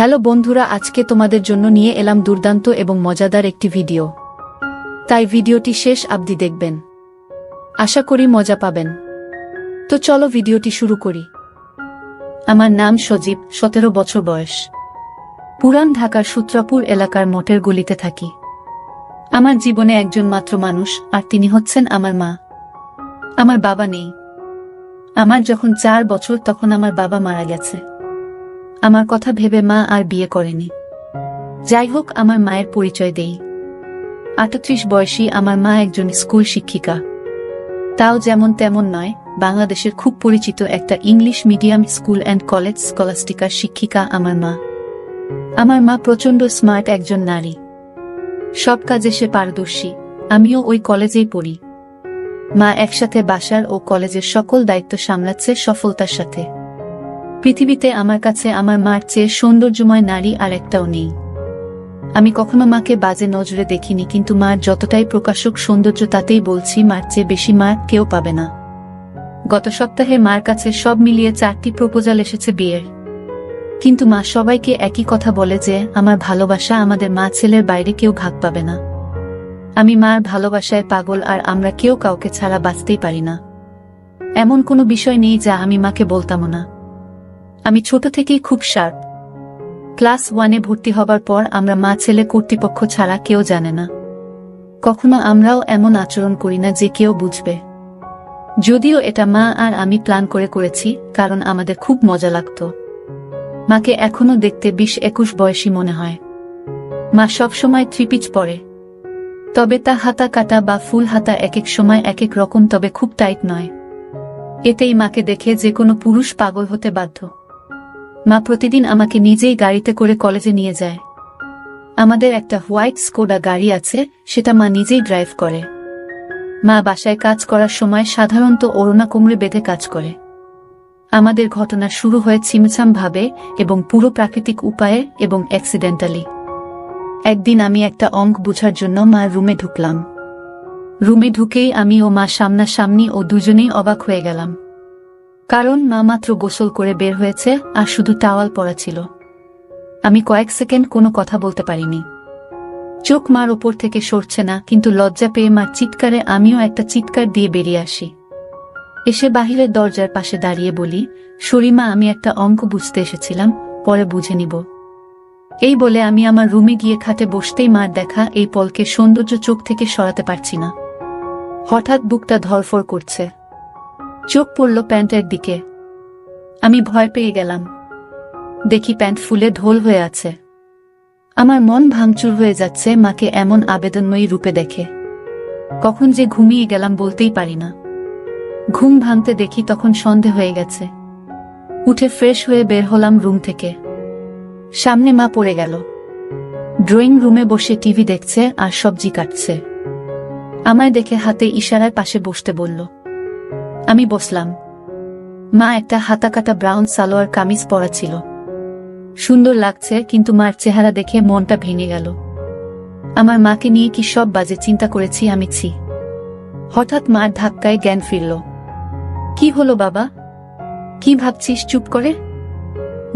Hello বন্ধুরা, আজকে তোমাদের জন্য নিয়ে এলাম দুর্দান্ত এবং মজাদার একটি ভিডিও। তাই ভিডিওটি শেষ অবধি দেখবেন, আশা করি মজা পাবেন। তো চলো ভিডিওটি শুরু করি। আমার নাম সজীব, 17 বছর বয়স। পুরান ঢাকার সূত্রাপুর এলাকার মঠের গলিতে থাকি। আমার জীবনে একজন মাত্র মানুষ, আর তিনি হচ্ছেন আমার মা। আমার বাবা নেই। আমার যখন 4 বছর তখন আমার বাবা মারা গেছে। আমার কথা ভেবে মা আর বিয়ে করেনি। যাই হোক, আমার মায়ের পরিচয় দেই। 38 বয়সী আমার মা একজন স্কুল শিক্ষিকা। তাও যেমন তেমন নয়, বাংলাদেশের খুব পরিচিত একটা English medium school and college স্কলাস্টিকার শিক্ষিকা আমার মা। আমার মা প্রচণ্ড স্মার্ট একজন নারী। সব কাজে সে পারদর্শী। আমিও ওই কলেজেই পড়ি। মা একসাথে বাসার ও কলেজের সকল দায়িত্ব সামলাচ্ছে সফলতার সাথে। পৃথিবীতে আমার কাছে আমার মার চেয়ে সৌন্দর্যময় নারী আর একটাও নেই। আমি কখনো মাকে বাজে নজরে দেখিনি, কিন্তু মার যতটাই প্রকাশক সৌন্দর্য, তাতেই বলছি মার চেয়ে বেশি মা কেউ পাবে না। গত সপ্তাহে মার কাছে সব মিলিয়ে 4টি প্রপোজাল এসেছে বিয়ের। কিন্তু মা সবাইকে একই কথা বলে যে আমার ভালোবাসা আমাদের মা ছেলের বাইরে কেউ ভাগ পাবে না। আমি মার ভালোবাসায় পাগল, আর আমরা কেউ কাউকে ছাড়া বাঁচতেই পারি না। এমন কোনো বিষয় নেই যা আমি মাকে বলতাম না। আমি ছোট থেকেই খুব শার্প। ক্লাস 1-এ ভর্তি হবার পর আমরা মা ছেলে কর্তৃপক্ষ ছাড়া কেউ জানে না। কখনো আমরাও এমন আচরণ করি না যে কেউ বুঝবে। যদিও এটা মা আর আমি প্ল্যান করে করেছি, কারণ আমাদের খুব মজা লাগত। মাকে এখনো দেখতে 20-21 বয়সী মনে হয়। মা সবসময় 3 পিচ পরে, তবে তা হাতা কাটা বা ফুল হাতা এক এক সময় এক এক রকম, তবে খুব টাইট নয়। এতেই মাকে দেখে যে কোনো পুরুষ পাগল হতে বাধ্য। মা প্রতিদিন আমাকে নিজেই গাড়িতে করে কলেজে নিয়ে যায়। আমাদের একটা হোয়াইট স্কোডা গাড়ি আছে, সেটা মা নিজেই ড্রাইভ করে। মা বাসায় কাজ করার সময় সাধারণত ওড়না কোমরে বেঁধে কাজ করে। আমাদের ঘটনা শুরু হয় ছিমছাম ভাবে এবং পুরো প্রাকৃতিক উপায়ে এবং অ্যাক্সিডেন্টালি। একদিন আমি একটা অঙ্ক বোঝার জন্য মার রুমে ঢুকলাম। রুমে ঢুকেই আমি ও মা সামনাসামনি, ও দুজনেই অবাক হয়ে গেলাম। কারণ মা মাত্র গোসল করে বের হয়েছে, আর শুধু টাওয়াল পরা ছিল। আমি কয়েক সেকেন্ড কোনো কথা বলতে পারিনি। চোখ মার ওপর থেকে সরছে না, কিন্তু লজ্জা পেয়ে মার চিৎকারে আমিও একটা চিৎকার দিয়ে বেরিয়ে আসি। এসে বাহিরের দরজার পাশে দাঁড়িয়ে বলি, শরীমা, আমি একটা অঙ্ক বুঝতে এসেছিলাম, পরে বুঝে নিব। এই বলে আমি আমার রুমে গিয়ে খাটে বসতেই মার দেখা এই পলকে সৌন্দর্য চোখ থেকে সরাতে পারছি না। হঠাৎ বুকটা ধড়ফড় করছে। চোখ পড়ল প্যান্টের দিকে। আমি ভয় পেয়ে গেলাম। দেখি প্যান্ট ফুলে ঢোল হয়ে আছে। আমার মন ভাঙচুর হয়ে যাচ্ছে মাকে এমন আবেদনময়ী রূপে দেখে। কখন যে ঘুমিয়ে গেলাম বলতেই পারি না। ঘুম ভাঙতে দেখি তখন সন্ধে হয়ে গেছে। উঠে ফ্রেশ হয়ে বের হলাম রুম থেকে। সামনে মা পড়ে গেল। ড্রয়িং রুমে বসে টিভি দেখছে আর সবজি কাটছে। আমায় দেখে হাতে ইশারায় পাশে বসতে বলল। আমি বসলাম। মা একটা হাতাকাটা ব্রাউন সালোয়ার কামিজ পরা ছিল। সুন্দর লাগছে, কিন্তু মার চেহারা দেখে মনটা ভেঙে গেল। আমার মাকে নিয়ে কি সব বাজে চিন্তা করেছি আমি, ছি। হঠাৎ মার ধাক্কায় জ্ঞান ফিরল। কি হলো বাবা? কি ভাবছিস? চুপ করে।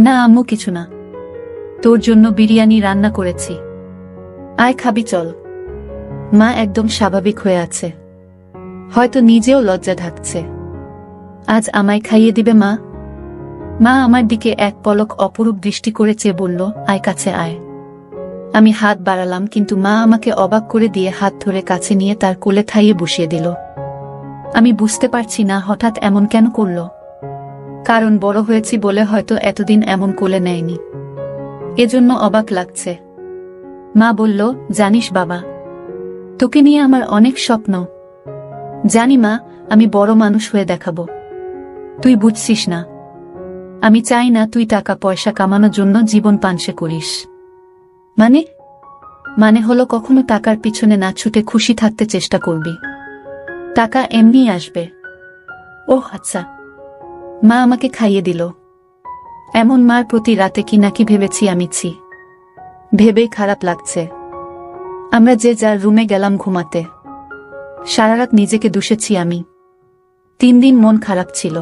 না আম্মু, কিছু না। তোর জন্য বিরিয়ানি রান্না করেছি, আয় খাবি, চল। মা একদম স্বাভাবিক হয়ে আছে, হয়তো নিজেও লজ্জা ঢাকছে। আজ আমায় খাইয়ে দিবে মা? মা আমার দিকে এক পলক অপরূপ দৃষ্টি করে চেয়ে বলল, আয়, কাছে আয়। আমি হাত বাড়ালাম, কিন্তু মা আমাকে অবাক করে দিয়ে হাত ধরে কাছে নিয়ে তার কোলে খাইয়ে বসিয়ে দিল। আমি বুঝতে পারছি না হঠাৎ এমন কেন করল। কারণ বড় হয়েছি বলে হয়তো এতদিন এমন কোলে নেয়নি, এজন্য অবাক লাগছে। মা বলল, জানিস বাবা, তোকে নিয়ে আমার অনেক স্বপ্ন। জানি মা, আমি বড় মানুষ হয়ে দেখাবো। তুই বুঝছিস না, আমি চাই না তুই টাকা পয়সা কামানোর জন্য জীবন পানসে করিস। মানে হলো কখনো টাকার পিছনে না ছুটে খুশি থাকতে চেষ্টা করবি। টাকা এমনি আসবে। ওহ আচ্ছা। মা আমাকে খাইয়ে দিল। এমন মার প্রতি রাতে কি নাকি ভেবেছি আমি, ছি। ভেবেই খারাপ লাগছে। আমরা যে যার রুমে গেলাম ঘুমাতে। সারারাত নিজেকে দুষেছি আমি। 3 দিন মন খারাপ ছিল।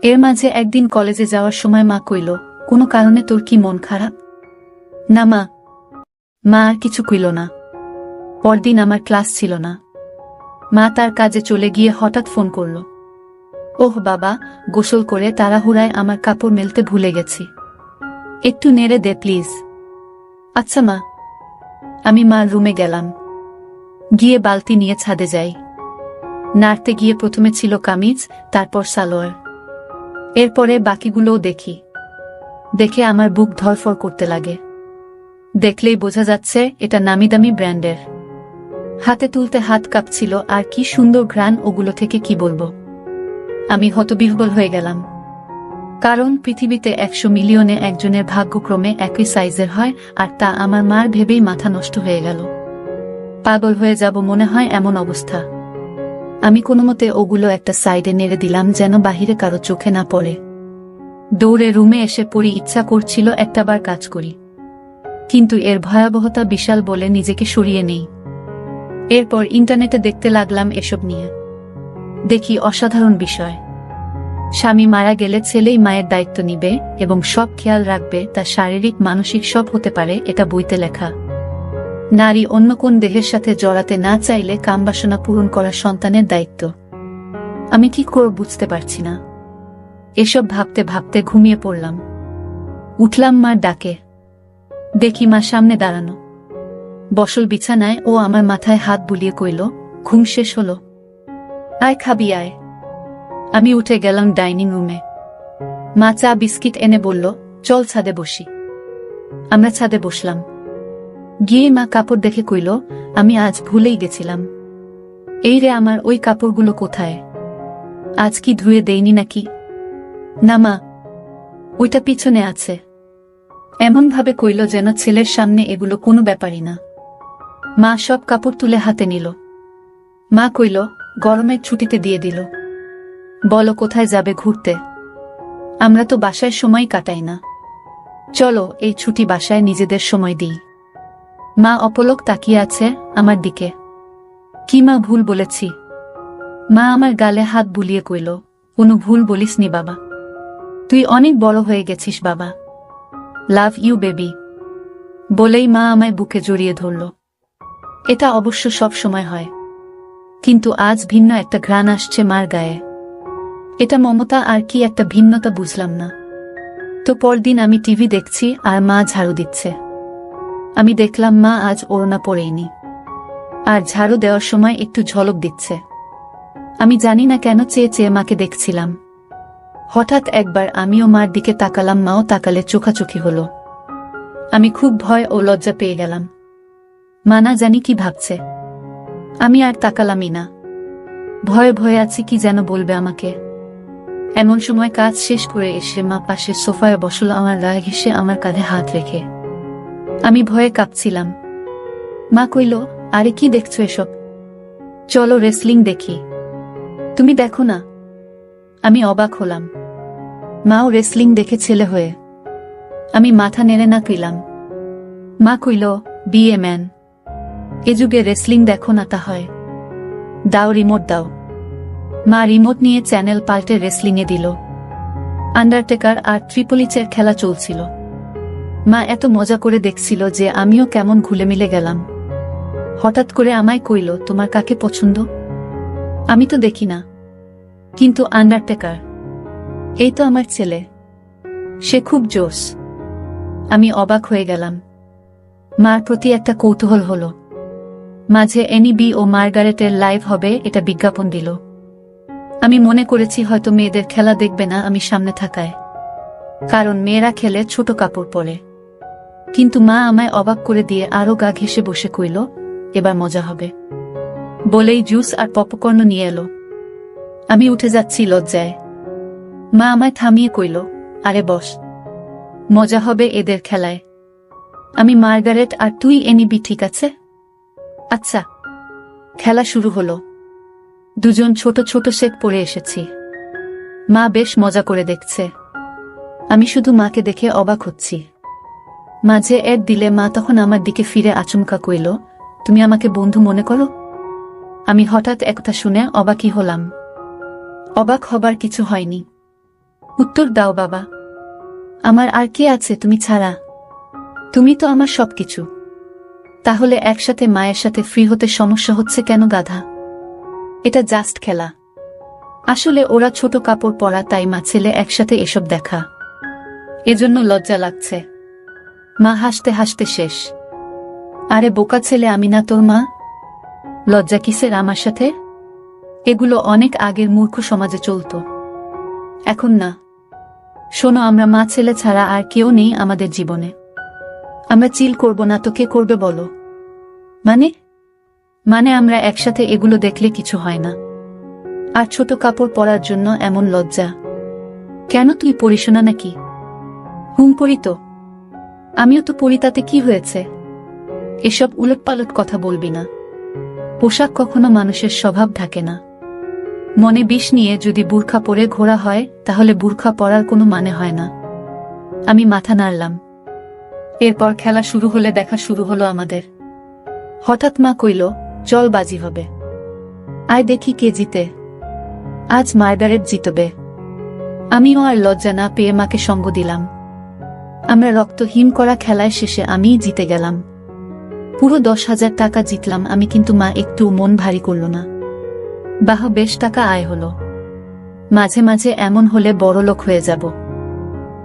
এর মাঝে একদিন কলেজে যাওয়ার সময় মা কইল, কোনো কারণে তোর কি মন খারাপ? না মা। মা আর কিছু কইল না। পরদিন আমার ক্লাস ছিল না। মা তার কাজে চলে গিয়ে হঠাৎ ফোন করল। ওহ বাবা, গোসল করে তাড়াহুড়ায় আমার কাপড় মেলতে ভুলে গেছি, একটু নেড়ে দে প্লিজ। আচ্ছা মা। আমি মার রুমে গেলাম, গিয়ে বালতি নিয়ে ছাদে যাই। নাড়তে গিয়ে প্রথমে ছিল কামিজ, তারপর সালোয়ার, এরপরে বাকিগুলোও দেখি। দেখে আমার বুক ধরফর করতে লাগে। দেখলেই বোঝা যাচ্ছে এটা নামিদামি ব্র্যান্ডের। হাতে তুলতে হাত কাঁপছিল, আর কি সুন্দর ঘ্রাণ ওগুলো থেকে কি বলবো। আমি হতবিহ্বল হয়ে গেলাম, কারণ পৃথিবীতে 100 মিলিয়নে একজনের ভাগ্যক্রমে একই সাইজের হয়, আর তা আমার মার ভেবেই মাথা নষ্ট হয়ে গেল। পাগল হয়ে যাব মনে হয় এমন অবস্থা। আমি কোনোমতে ওগুলো একটা সাইডে নেড়ে দিলাম যেন বাহিরে কারো চোখে না পড়ে। দৌড়ে রুমে এসে পড়ি, ইচ্ছা করছিল একটাবার কাজ করি, কিন্তু এর ভয়াবহতা বিশাল বলে নিজেকে সরিয়ে নেই। এরপর ইন্টারনেটে দেখতে লাগলাম এসব নিয়ে। দেখি অসাধারণ বিষয়। স্বামী মারা গেলে ছেলেই মায়ের দায়িত্ব নিবে এবং সব খেয়াল রাখবে, তা শারীরিক মানসিক সব হতে পারে, এটা বইতে লেখা। নারী অন্য কোন দেহের সাথে জড়াতে না চাইলে কামবাসনা পূরণ করা সন্তানের দায়িত্ব। আমি কি করব বুঝতে পারছি না। এসব ভাবতে ভাবতে ঘুমিয়ে পড়লাম। উঠলাম মার ডাকে, দেখি মা সামনে দাঁড়ানো, বসল বিছানায়। ও আমার মাথায় হাত বুলিয়ে কইল, ঘুম শেষ হলো, আয় খাবি আয়। আমি উঠে গেলাম ডাইনিং রুমে। মা চা বিস্কিট এনে বলল, চল ছাদে বসি। আমরা ছাদে বসলাম। গিয়ে মা কাপড় দেখে কইল, আমি আজ ভুলেই গেছিলাম। এই রে, আমার ওই কাপড়গুলো কোথায়? আজ কি ধুয়ে দেইনি নাকি? না মা, ওইটা পিছনে আছে। এমন ভাবে কইল যেন ছেলের সামনে এগুলো কোনো ব্যাপারই না। মা সব কাপড় তুলে হাতে নিল। মা কইল, গরমের ছুটিতে দিয়ে দিল। বলো কোথায় যাবে ঘুরতে? আমরা তো বাসায় সময় কাটাই না, চলো এই ছুটি বাসায় নিজেদের সময় দিই। মা অপলক তাকিয়ে আছে আমার দিকে। কি মা ভুল বলেছি? মা আমার গালে হাত বুলিয়ে কইল, কোনো ভুল বলিসনি বাবা, তুই অনেক বড় হয়ে গেছিস বাবা, লাভ ইউ বেবি। বলেই মা আমায় বুকে জড়িয়ে ধরল। এটা অবশ্য সব সময় হয়, কিন্তু আজ ভিন্ন একটা ঘ্রাণ আসছে মার গায়ে। এটা মমতা আর কি একটা ভিন্নতা বুঝলাম না। তো পরদিন আমি টিভি দেখছি আর মা ঝাড়ু দিচ্ছে। আমি দেখলাম মা আজ ওড়না পরেইনি, আর ঝাড়ু দেওয়ার সময় একটু ঝলক দিচ্ছে। আমি জানি না কেন চেয়ে চেয়ে মাকে দেখছিলাম। হঠাৎ একবার আমিও মার দিকে তাকালাম, মাও তাকালে চোখাচোখি হলো। আমি খুব ভয় ও লজ্জা পেয়ে গেলাম। মা না জানি কি ভাবছে। আমি আর তাকালামই না। ভয়ে ভয়ে আছি, কি যেন বলবে আমাকে। এমন সময় কাজ শেষ করে এসে মা পাশের সোফায় বসল, আমার গা ঘেঁষে আমার কাঁধে হাত রেখে। আমি ভয়ে কাঁপছিলাম। মা কইল, আরে কি দেখছো এসব? চলো রেসলিং দেখি। তুমি দেখো না? আমি অবাক হলাম। মাও রেসলিং দেখে ছেলে হয়ে। আমি মাথা নেড়ে না কইলাম। মা কইল, বি এ ম্যান। এ যুগে রেসলিং দেখো না তা হয়? দাও রিমোট দাও। মা রিমোট নিয়ে চ্যানেল পাল্টে রেসলিংয়ে দিল। আন্ডারটেকার আর ট্রিপলিচের খেলা চলছিল। মা এত মজা করে দেখছিল যে আমিও কেমন ঘুলে মিলে গেলাম। হঠাৎ করে আমায় কইল, তোমার কাকে পছন্দ? আমি তো দেখি না, কিন্তু আন্ডারটেকার এই তো আমার ছেলে, সে খুব জোশ। আমি অবাক হয়ে গেলাম। মার প্রতি একটা কৌতূহল হলো। মাঝে এনিবি ও মার্গারেটের লাইভ হবে এটা বিজ্ঞাপন দিল। আমি মনে করেছি হয়তো মেয়েদের খেলা দেখবে না আমি সামনে থাকায়, কারণ মেয়েরা খেলে ছোট কাপড় পরে। কিন্তু মা আমায় অবাক করে দিয়ে আরো গা ঘেঁষে বসে কইল, এবার মজা হবে। বলেই জুস আর পপকর্ন নিয়ে এলো। আমি উঠে যাচ্ছি লজ্জায়। মা আমায় থামিয়ে কইল, আরে বস, মজা হবে এদের খেলায়। আমি মার্গারেট আর তুই এনিবি, ঠিক আছে? আচ্ছা। খেলা শুরু হলো। দুজন ছোট ছোট সেট পরে এসেছি। মা বেশ মজা করে দেখছে। আমি শুধু মাকে দেখে অবাক হচ্ছি। মাঝে এড দিলে মা তখন আমার দিকে ফিরে আচমকা কইল, তুমি আমাকে বন্ধু মনে করো? আমি হঠাৎ একথা শুনে অবাকই হলাম। অবাক হবার কিছু হয়নি। উত্তর দাও বাবা। আমার আর কে আছে তুমি ছাড়া? তুমি তো আমার সবকিছু। তাহলে একসাথে মায়ের সাথে ফ্রি হতে সমস্যা হচ্ছে কেন গাধা? এটা জাস্ট খেলা। আসলে ওরা ছোট কাপড় পরা, তাই মা ছেলে একসাথে এসব দেখা, এজন্য লজ্জা লাগছে। মা হাসতে হাসতে শেষ। আরে বোকা ছেলে, আমি না তোর মা? লজ্জা কিসের আমার সাথে? এগুলো অনেক আগের মূর্খ সমাজে চলতো, এখন না। শোনো, আমরা মা ছেলে ছাড়া আর কেউ নেই আমাদের জীবনে। আমরা চিল করব না তো কে করবে বলো? মানে আমরা একসাথে এগুলো দেখলে কিছু হয় না। আর ছোট কাপড় পরার জন্য এমন লজ্জা কেন? তুই পড়িস না নাকি? পড়ি তো। আমিও তো পড়ি, তাতে কি হয়েছে? এসব উলটপালট কথা বলবি না। পোশাক কখনো মানুষের স্বভাব থাকে না। মনে বিষ নিয়ে যদি বুরখা পরে ঘোরা হয়, তাহলে বুরখা পরার কোনো মানে হয় না। আমি মাথা নাড়লাম। এরপর খেলা শুরু হলে দেখা শুরু হলো আমাদের। হঠাৎ মা কইল, চল বাজি হবে, আয় দেখি কে জিতে। আজ মার্গারেট জিতবে। আমিও আর লজ্জা না পেয়ে মাকে সঙ্গ দিলাম। আমরা রক্তহীন করা খেলায় শেষে আমিই জিতে গেলাম। পুরো 10,000 টাকা জিতলাম আমি, কিন্তু মা একটু মন ভারী করল না। বাহ, বেশ টাকা আয় হলো। মাঝে মাঝে এমন হলে বড়লোক হয়ে যাব।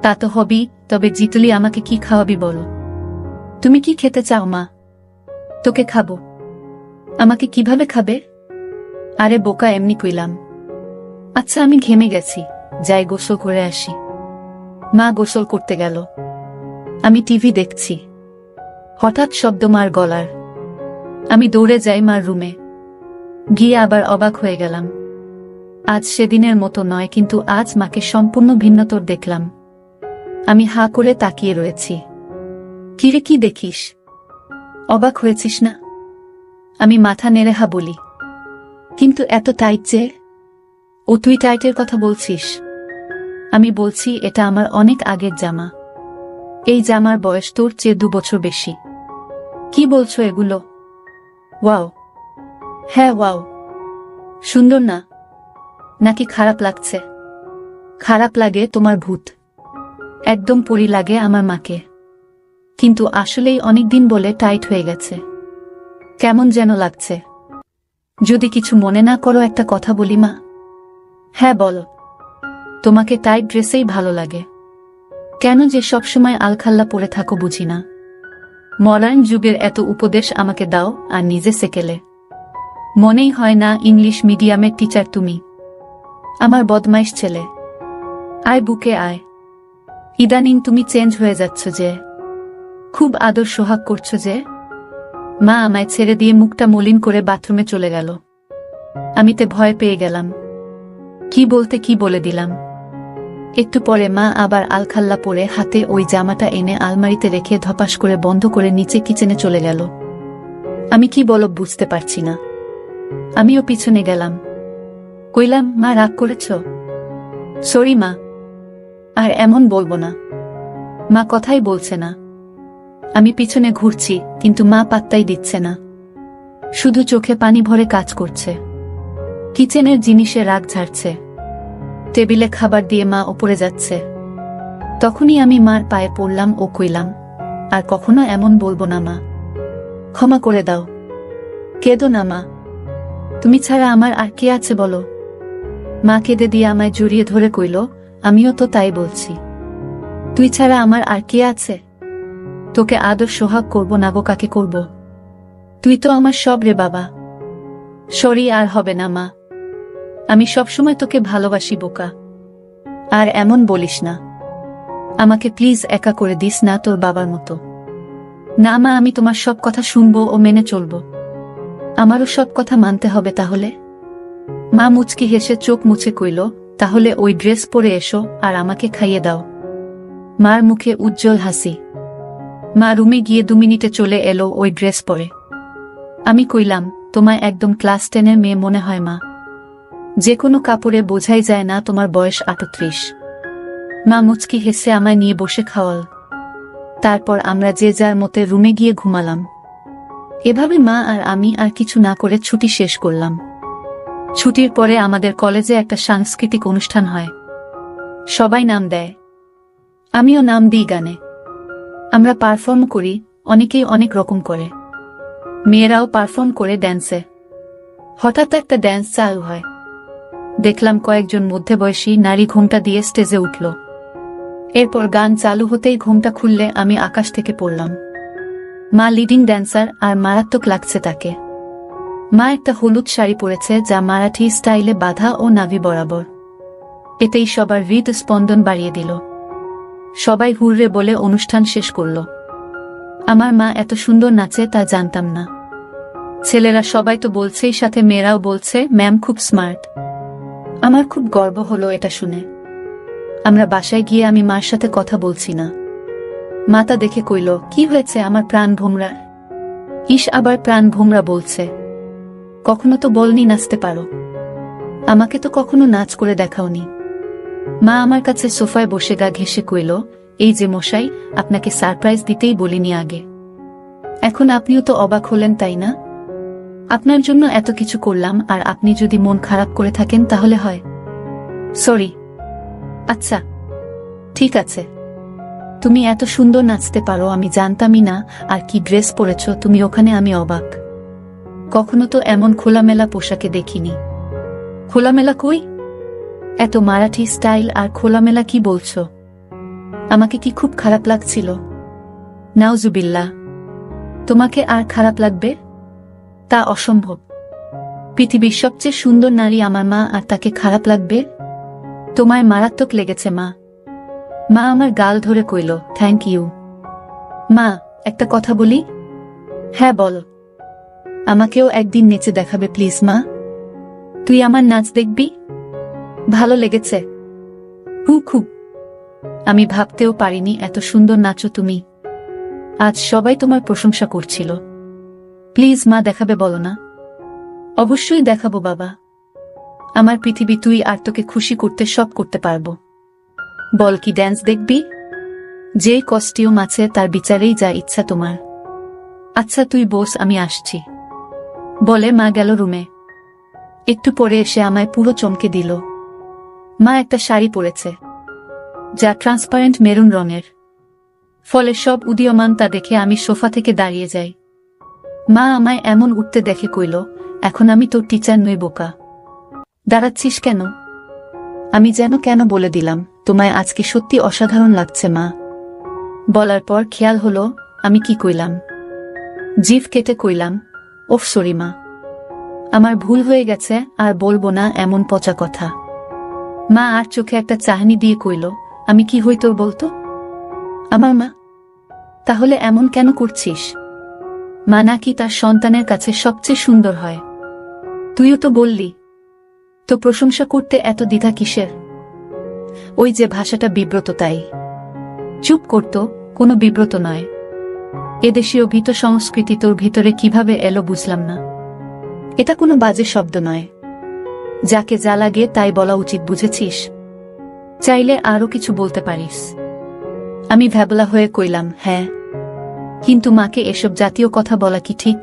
তা তো হবি, তবে জিতলি আমাকে কি খাওয়াবি বলো? তুমি কি খেতে চাও মা? তোকে খাবো। আমাকে কিভাবে খাবে? আরে বোকা, এমনি কইলাম। আচ্ছা, আমি ঘেমে গেছি, যাই গোসল করে আসি। মা গোসল করতে গেল। আমি টিভি দেখছি। হঠাৎ শব্দ মার গলার। আমি দৌড়ে যাই মার রুমে। গিয়ে আবার অবাক হয়ে গেলাম। আজ সেদিনের মতো নয়, কিন্তু আজ মাকে সম্পূর্ণ ভিন্নতর দেখলাম। আমি হাঁ করে তাকিয়ে রয়েছি। কিরে, কি দেখিস? অবাক হয়েছিস না? আমি মাথা নেড়ে হা বলি। কিন্তু এত টাইট যে? ও, তুই টাইটের কথা বলছিস? আমি বলছি, এটা আমার অনেক আগের জামা। এই জামার বয়স তোর চেয়ে 2 বছর বেশি। কি বলছো এগুলো? ওয়াও। হ্যাঁ ওয়াও। সুন্দর না? নাকি খারাপ লাগছে? খারাপ লাগে তোমার ভূত। একদম পরি লাগে আমার মাকে। কিন্তু আসলেই অনেকদিন বলে টাইট হয়ে গেছে। কেমন যেন লাগছে। যদি কিছু মনে না করো একটা কথা বলি মা? হ্যাঁ বলো। তোমাকে টাইট ড্রেসেই ভালো লাগে কেন যে সবসময় আলখাল্লা পরে থাকো বুঝি না। মডার্ন যুগের এত উপদেশ আমাকে দাও আর নিজে সেকেলে। মনেই হয় না ইংলিশ মিডিয়ামের টিচার তুমি। আমার বদমাইশ ছেলে। আয় বুকে আয়। ইদানিং তুমি চেঞ্জ হয়ে যাচ্ছ যে। খুব আদর সোহাগ করছো যে। মা আমায় ছেড়ে দিয়ে মুখটা মলিন করে বাথরুমে চলে গেল। আমিতে ভয় পেয়ে গেলাম। কি বলতে কি বলে দিলাম। একটু পরে মা আবার আলখাল্লা পরে হাতে ওই জামাটা এনে আলমারিতে রেখে ধপাস করে বন্ধ করে নিচে কিচেনে চলে গেল। আমি কি বলো বুঝতে পারছি না। আমিও পিছনে গেলাম। কইলাম, মা রাগ করেছ? সরি মা। আর এমন বলবো না। মা কথাই বলছে না। আমি পিছনে ঘুরছি, কিন্তু মা পাত্তাই দিচ্ছে না। শুধু চোখে পানি ভরে কাজ করছে। কিচেনের জিনিসে রাগ ঝাড়ছে। টেবিলে খাবার দিয়ে মা ওপরে যাচ্ছে। তখনই আমি মার পায়ে পড়লাম ও কইলাম, আর কখনো এমন বলবো না মা। ক্ষমা করে দাও। কেঁদো না মা। তুমি ছাড়া আমার আর কে আছে বলো? মা কেঁদে দিয়ে আমায় জড়িয়ে ধরে কইল, আমিও তো তাই বলছি। তুই ছাড়া আমার আর কে আছে? তোকে আদর সোহাগ করব না গো কাকে করব? তুই তো আমার সব রে বাবা। সরি, আর হবে না মা। আমি সবসময় তোকে ভালোবাসি বোকা। আর এমন বলিস না। আমাকে প্লিজ একা করে দিস না তোর বাবার মতো। না মা, আমি তোমার সব কথা শুনবো ও মেনে চলবো। আমারও সব কথা মানতে হবে তাহলে? মা মুচকি হেসে চোখ মুছে কইল, তাহলে ওই ড্রেস পরে এসো আর আমাকে খাইয়ে দাও। মার মুখে উজ্জ্বল হাসি। মা রুমে গিয়ে 2 মিনিটে চলে এলো ওই ড্রেস পরে। আমি কইলাম, তোমায় একদম ক্লাস 10-এর মেয়ে মনে হয় মা। যে কোনো কাপড়ে বোঝাই যায় না তোমার বয়স 38। মা মুচকি হেসে আমায় নিয়ে বসে খাওয়াল। তারপর আমরা যে যার মতে রুমে গিয়ে ঘুমালাম। এভাবে মা আর আমি আর কিছু না করে ছুটি শেষ করলাম। ছুটির পরে আমাদের কলেজে একটা সাংস্কৃতিক অনুষ্ঠান হয়। সবাই নাম দেয়। আমিও নাম দিই গানে। আমরা পারফর্ম করি, অনেকেই অনেক রকম করে। মেয়েরাও পারফর্ম করে ড্যান্সে। হঠাৎ একটা ড্যান্স চালু হয়। দেখলাম কয়েকজন মধ্যবয়সী নারী ঘোমটা দিয়ে স্টেজে উঠল। এরপর গান চালু হতেই ঘোমটা খুললে আমি আকাশ থেকে পড়লাম। মা লিডিং ড্যান্সার, আর মারাত্মক লাগছে তাকে। মা একটা হলুদ শাড়ি পরেছে, যা মারাঠি স্টাইলে বাঁধা ও নাভি বরাবর। এতেই সবার হৃদস্পন্দন বাড়িয়ে দিল। সবাই হুররে বলে অনুষ্ঠান শেষ করল। আমার মা এত সুন্দর নাচে তা জানতাম না। ছেলেরা সবাই তো বলছেই, সাথে মেয়েরাও বলছে ম্যাম খুব স্মার্ট। আমার খুব গর্ব হলো এটা শুনে। আমরা বাসায় গিয়ে আমি মার সাথে কথা বলছি না। মা তা দেখে কইল, কি হয়েছে আমার প্রাণ ভোমরা? ইস, আবার প্রাণ ভোমরা বলছে। কখনো তো বলনি নাচতে পারো। আমাকে তো কখনো নাচ করে দেখাওনি। মা আমার কাছে সোফায় বসে গা ঘেঁষে কইল, এই যে মশাই, আপনাকে সারপ্রাইজ দিতেই বলিনি আগে। এখন আপনিও তো অবাক হলেন, তাই না? আপনার জন্য এত কিছু করলাম, আর আপনি যদি মন খারাপ করে থাকেন তাহলে হয়। সরি। আচ্ছা, ঠিক আছে। তুমি এত সুন্দর নাচতে পারো আমি জানতামই না, আর কি ড্রেস পরেছ তুমি ওখানে, আমি অবাক। কখনো তো এমন খোলামেলা পোশাকে দেখিনি। খোলামেলা কই? এত মারাঠি স্টাইল আর খোলামেলা কি বলছো? আমাকে কি খুব খারাপ লাগছিল? নাউজুবিল্লাহ। তোমাকে আর খারাপ লাগবে? তা অসম্ভব। পৃথিবীর সবচেয়ে সুন্দর নারী আমার মা, আর তাকে খারাপ লাগবে? তোমায় মারাত্মক লেগেছে মা। মা আমার গাল ধরে কইল, থ্যাংক ইউ। মা, একটা কথা বলি? হ্যাঁ বল। আমাকেও একদিন নেচে দেখাবে প্লিজ মা? তুই আমার নাচ দেখবি? ভালো লেগেছে? খুব। আমি ভাবতেও পারিনি এত সুন্দর নাচো তুমি। আজ সবাই তোমার প্রশংসা করছিল। প্লিজ মা, দেখাবে বলো না? অবশ্যই দেখাবো বাবা। আমার পৃথিবী তুই, আর তোকে খুশি করতে সব করতে পারবো। বল, কি ড্যান্স দেখবি? যে কস্টিউম আছে তার বিচারেই যা ইচ্ছা তোমার। আচ্ছা তুই বস, আমি আসছি। বলে মা গেল রুমে। একটু পরে এসে আমায় পুরো চমকে দিল। মা একটা শাড়ি পরেছে, যা ট্রান্সপারেন্ট মেরুন রঙের। ফলে সব উদীয়মান তা দেখে আমি সোফা থেকে দাঁড়িয়ে যাই। মা আমায় এমন উঠতে দেখে কইল, এখন আমি তোর টিচার নই বোকা। দাঁড়াচ্ছিস কেন? আমি যেন কেন বলে দিলাম, তোমায় আজকে সত্যি অসাধারণ লাগছে মা। বলার পর খেয়াল হলো আমি কি কইলাম। জিভ কেটে কইলাম, ওফ সরি মা, আমার ভুল হয়ে গেছে, আর বলবো না এমন পচা কথা। মা আর চোখে একটা চাহনি দিয়ে কইল, আমি কি হই তোর বলতো? আমার মা? তাহলে এমন কেন করছিস? মা নাকি তার সন্তানের কাছে সবচেয়ে সুন্দর হয়। তুইও তো বললি। তো প্রশংসা করতে এত দ্বিধা কিসের? ওই যে ভাষাটা বিব্রত, তাই। চুপ করতো, কোনো বিব্রত নয়। এদেশীয় ভীত সংস্কৃতি তোর ভিতরে কিভাবে এলো বুঝলাম না। এটা কোনো বাজে শব্দ নয়। যাকে যা লাগে তাই বলা উচিত, বুঝেছিস? চাইলে আরো কিছু বলতে পারিস। আমি ভ্যাবলা হয়ে কইলাম, হ্যাঁ, কিন্তু মাকে এসব জাতীয় কথা বলা কি ঠিক?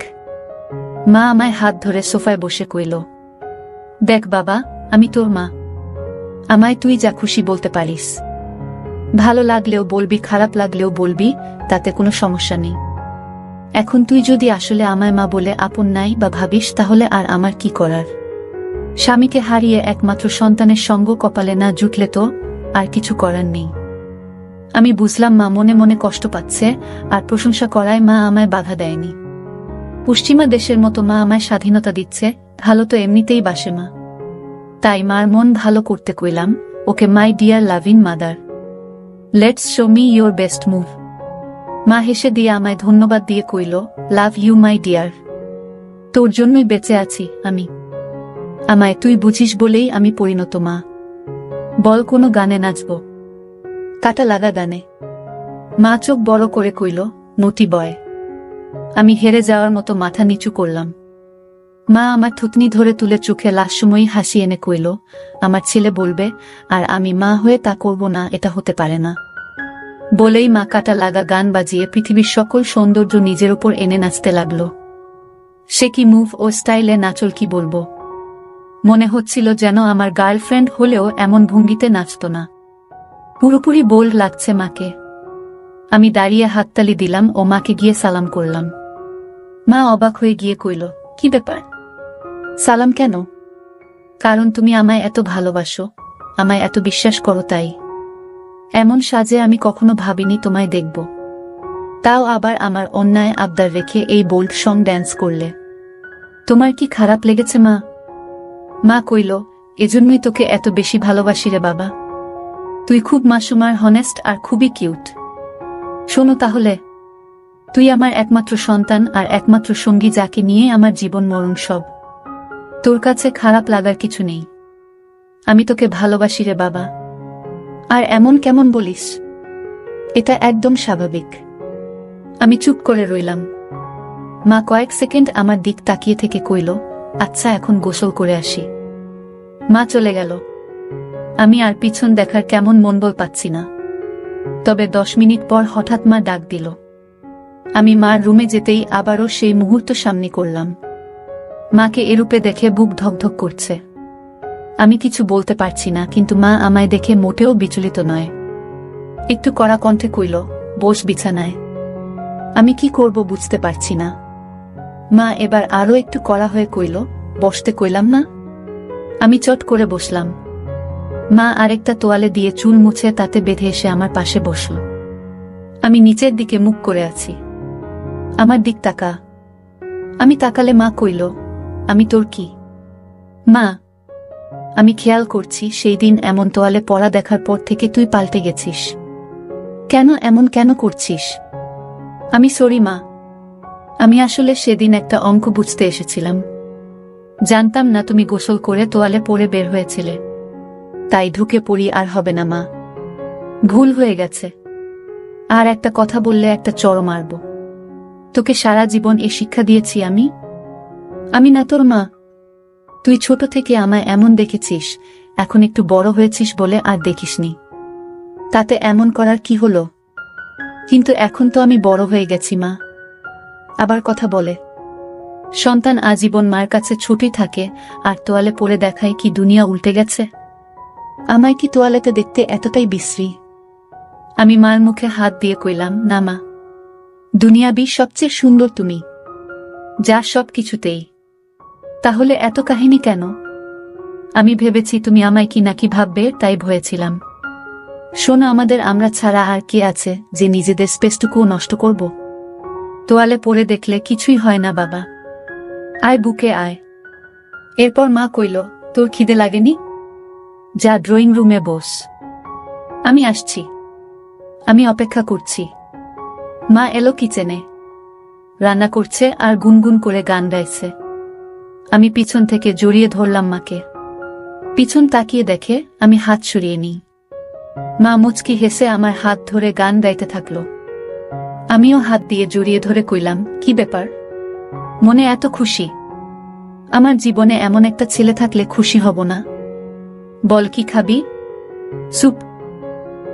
মা আমায় হাত ধরে সোফায় বসে কইল, দেখ বাবা, আমি তোর মা। আমায় তুই যা খুশি বলতে পারিস। ভালো লাগলেও বলবি, খারাপ লাগলেও বলবি, তাতে কোনো সমস্যা নেই। এখন তুই যদি আসলে আমায় মা বলে আপন নাই বা ভাবিস, তাহলে আর আমার কি করার? স্বামীকে হারিয়ে একমাত্র সন্তানের সঙ্গ কপালে না জুটলে তো আর কিছু করার নেই। আমি বুঝলাম মা মনে মনে কষ্ট পাচ্ছে, আর প্রশংসা করায় মা আমায় বাধা দেয়নি। পশ্চিমা দেশের মতো মা আমায় স্বাধীনতা দিচ্ছে, ভালো তো এমনিতেই বাসে মা। তাই মার মন ভালো করতে কইলাম, okay my dear loving mother, let's show me your best move. মা হেসে দিয়ে আমায় ধন্যবাদ দিয়ে কইল, লাভ ইউ মাই ডিয়ার। তোর জন্যই বেঁচে আছি আমি। আমায় তুই বুঝিস বলেই আমি পরিণত মা। বল, কোনো গানে নাচব? কাটা লাগা গানে। মা চোখ বড় করে কইল, নটি বয়। আমি হেরে যাওয়ার মতো মাথা নিচু করলাম। মা আমার থুতনি ধরে তুলে চোখে লাশময়ী হাসি এনে কইল, আমার ছেলে বলবে আর আমি মা হয়ে তা করব না, এটা হতে পারে না। বলেই মা কাটা লাগা গান বাজিয়ে পৃথিবীর সকল সৌন্দর্য নিজের উপর এনে নাচতে লাগল। সে কি মুভ ও স্টাইলে নাচল, কি বলবো। মনে হচ্ছিল যেন আমার গার্লফ্রেন্ড হলেও এমন ভঙ্গিতে নাচত না। পুরোপুরি বোল্ড লাগছে মাকে। আমি দাঁড়িয়ে হাততালি দিলাম ও মাকে গিয়ে সালাম করলাম। মা অবাক হয়ে গিয়ে কইল, কি ব্যাপার? সালাম কেন? কারণ তুমি আমায় এত ভালোবাসো, আমায় এত বিশ্বাস করো তাই। এমন সাজে আমি কখনো ভাবিনি তোমায় দেখব। তাও আবার আমার অন্যায় আবদার রেখে এই বোল্ড সং ড্যান্স করলে। তোমার কি খারাপ লেগেছে মা? মা কইল, এজন্যই তোকে এত বেশি ভালোবাসি রে বাবা। তুই খুব মাসুম আর হনেস্ট আর খুবই কিউট। শোনো তাহলে, তুই আমার একমাত্র সন্তান আর একমাত্র সঙ্গী, যাকে নিয়ে আমার জীবন মরণ সব। তোর কাছে খারাপ লাগার কিছু নেই। আমি তোকে ভালোবাসি রে বাবা। আর এমন কেমন বলিস? এটা একদম স্বাভাবিক। আমি চুপ করে রইলাম। মা কয়েক সেকেন্ড আমার দিক তাকিয়ে থেকে কইল, আচ্ছা এখন গোসল করে আসি। মা চলে গেল। আমি আর পিছন দেখার কেমন মন বল পাচ্ছি না। তবে 10 মিনিট পর হঠাৎ মা ডাক দিল। আমি মার রুমে যেতেই আবারও সেই মুহূর্ত সামনে করলাম। মাকে এরূপে দেখে বুক ধকধক করছে। আমি কিছু বলতে পারছি না, কিন্তু মা আমায় দেখে মোটেও বিচলিত নয়। একটু কড়া কণ্ঠে কইল, বস বিছানায়। আমি কি করব বুঝতে পারছি না। মা এবার আরো একটু কড়া হয়ে কইল, বসতে কইলাম না। আমি চট করে বসলাম। মা আরেকটা তোয়ালে দিয়ে চুল মুছে তাতে বেঁধে এসে আমার পাশে বসল। আমি নিচের দিকে মুখ করে আছি। আমার দিক তাকা। আমি তাকালে মা কইল, আমি তোর কি? মা, আমি খেয়াল করছি সেই দিন এমন তোয়ালে পরা দেখার পর থেকে তুই পাল্টে গেছিস। কেন এমন কেন করছিস? আমি সরি মা। আমি আসলে সেদিন একটা অঙ্ক বুঝতে এসেছিলাম। জানতাম না তুমি গোসল করে তোয়ালে পরে বের হয়েছিলে, তাই ঢুকে পড়ি আর হবে না মা। ভুল হয়ে গেছে। আর একটা কথা বললে একটা চড় মারব। তোকে সারা জীবন এ শিক্ষা দিয়েছি আমি। আমি না তোর মা? তুই ছোট থেকে আমায় এমন দেখেছিস, এখন একটু বড় হয়েছিস বলে আর দেখিসনি। তাতে এমন করার কি হলো? কিন্তু এখন তো আমি বড় হয়ে গেছি মা। আবার কথা বলে। সন্তান আজীবন মার কাছে ছুটি থাকে, আর তোয়ালে পরে দেখায় কি দুনিয়া উল্টে গেছে? আমায় কি তোয়ালেতে দেখতে এতটাই বিশ্রী? আমি মার মুখে হাত দিয়ে কইলাম, না মা, দুনিয়াবি সবচেয়ে সুন্দর তুমি, যা সব কিছুতেই। তাহলে এত কাহিনী কেন? আমি ভেবেছি তুমি আমায় কি নাকি ভাববে, তাই ভয়েছিলাম। শোনো, আমাদের আমরা ছাড়া আর কে আছে যে নিজেদের স্পেসটুকুও নষ্ট করব? তোয়ালে পরে দেখলে কিছুই হয় না বাবা। আয় বুকে আয়। এরপর মা কইল, তোর খিদে লাগেনি? যা ড্রয়িং রুমে বস, আমি আসছি। আমি অপেক্ষা করছি। মা এলো কিচেনে, রান্না করছে আর গুনগুন করে গান গাইছে। আমি পিছন থেকে জড়িয়ে ধরলাম মাকে। পিছন তাকিয়ে দেখে আমি হাত সরিয়ে নিই। মা মুচকি হেসে আমার হাত ধরে গান গাইতে থাকলো। আমিও হাত দিয়ে জড়িয়ে ধরে কইলাম, কি ব্যাপার? মনে এত খুশি? আমার জীবনে এমন একটা ছেলে থাকলে খুশি হব না? বল, কি খাবি? স্যুপ?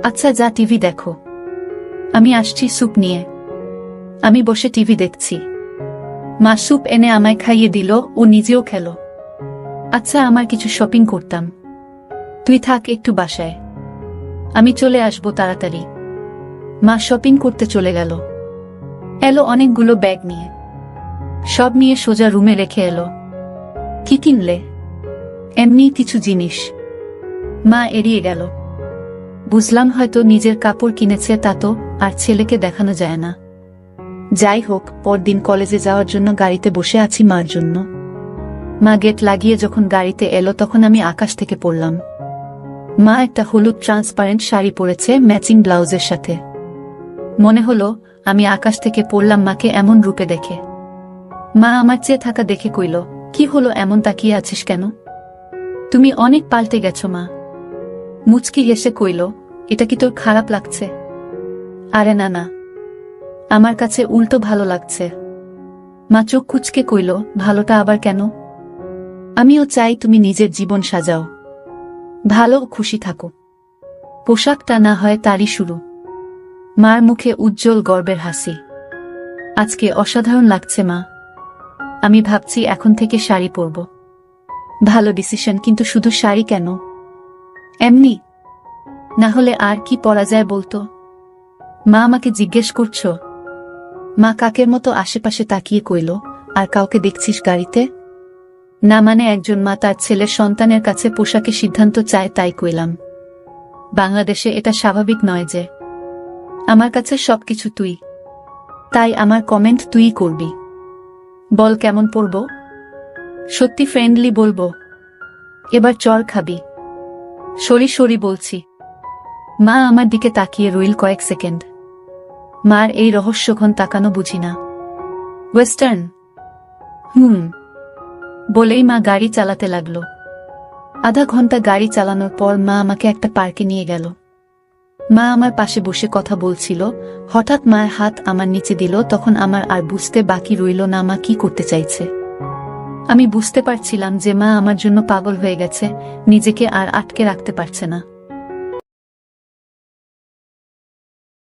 আচ্ছা যা, টিভি দেখো। আমি আসছি স্যুপ নিয়ে। আমি বসে টিভি দেখছি। মা স্যুপ এনে আমায় খাইয়ে দিল, ও নিজেও খেল। আচ্ছা, আমার কিছু শপিং করতাম, তুই থাক একটু বাসায়, আমি চলে আসবো তাড়াতাড়ি। মা শপিং করতে চলে গেল। এলো অনেকগুলো ব্যাগ নিয়ে, সব নিয়ে সোজা রুমে রেখে এলো। কি কিনলে? এমনি কিছু জিনিস। মা এড়িয়ে গেল। বুঝলাম হয়তো নিজের কাপড় কিনেছে, তা তো আর ছেলেকে দেখানো যায় না। যাই হোক, পরদিন কলেজে যাওয়ার জন্য গাড়িতে বসে আছি মার জন্য। মা গেট লাগিয়ে যখন গাড়িতে এলো তখন আমি আকাশ থেকে পড়লাম। মা একটা হলুদ ট্রান্সপারেন্ট শাড়ি পরেছে ম্যাচিং ব্লাউজের সাথে। মনে হলো আমি আকাশ থেকে পড়লাম মাকে এমন রূপে দেখে। মা আমার চেয়ে থাকা দেখে কইল, কি হলো, এমন তাকিয়ে আছিস কেন? তুমি অনেক পাল্টে গেছো মা। মুচকি হেসে কইল, এটা কি তোর খারাপ লাগছে? আরে না না, আমার কাছে উল্টো ভালো লাগছে। মা চোখ কুচকে কইল, ভালোটা আবার কেন? আমিও চাই তুমি নিজের জীবন সাজাও, ভালো ও খুশি থাকো। পোশাকটা না হয় তারই শুরু। মার মুখে উজ্জ্বল গর্বের হাসি। আজকে অসাধারণ লাগছে মা। আমি ভাবছি এখন থেকে শাড়ি পরব। ভালো ডিসিশন, কিন্তু শুধু শাড়ি কেন? এমনি না হলে আর কি পরা যায় বলতো? মা আমাকে জিজ্ঞেস করছো? মা কাকের মতো আশেপাশে তাকিয়ে কইল, আর কাউকে দেখছিস গাড়িতে? না মানে একজন মা তার ছেলের সন্তানের কাছে পোশাকে সিদ্ধান্ত চায় তাই কইলাম। বাংলাদেশে এটা স্বাভাবিক নয় যে। আমার কাছে সবকিছু তুই, তাই আমার কমেন্ট তুই করবি। বল কেমন পড়ব? সত্যি ফ্রেন্ডলি বলবো? এবার চর খাবি? সরি সরি বলছি। মা আমার দিকে তাকিয়ে রইল কয়েক সেকেন্ড। মার এই রহস্যঘন তাকানো বুঝি না। ওয়েস্টার্ন? বলেই মা গাড়ি চালাতে লাগলো। আধা ঘন্টা গাড়ি চালানোর পর মা আমাকে একটা পার্কে নিয়ে গেল। মা আমার পাশে বসে কথা বলছিল, হঠাৎ মায়ের হাত আমার নিচে দিল। তখন আমার আর বুঝতে বাকি রইল না মা কি করতে চাইছে। আমি বুঝতে পারছিলাম যে মা আমার জন্য পাগল হয়ে গেছে, নিজেকে আর আটকে রাখতে পারছে না।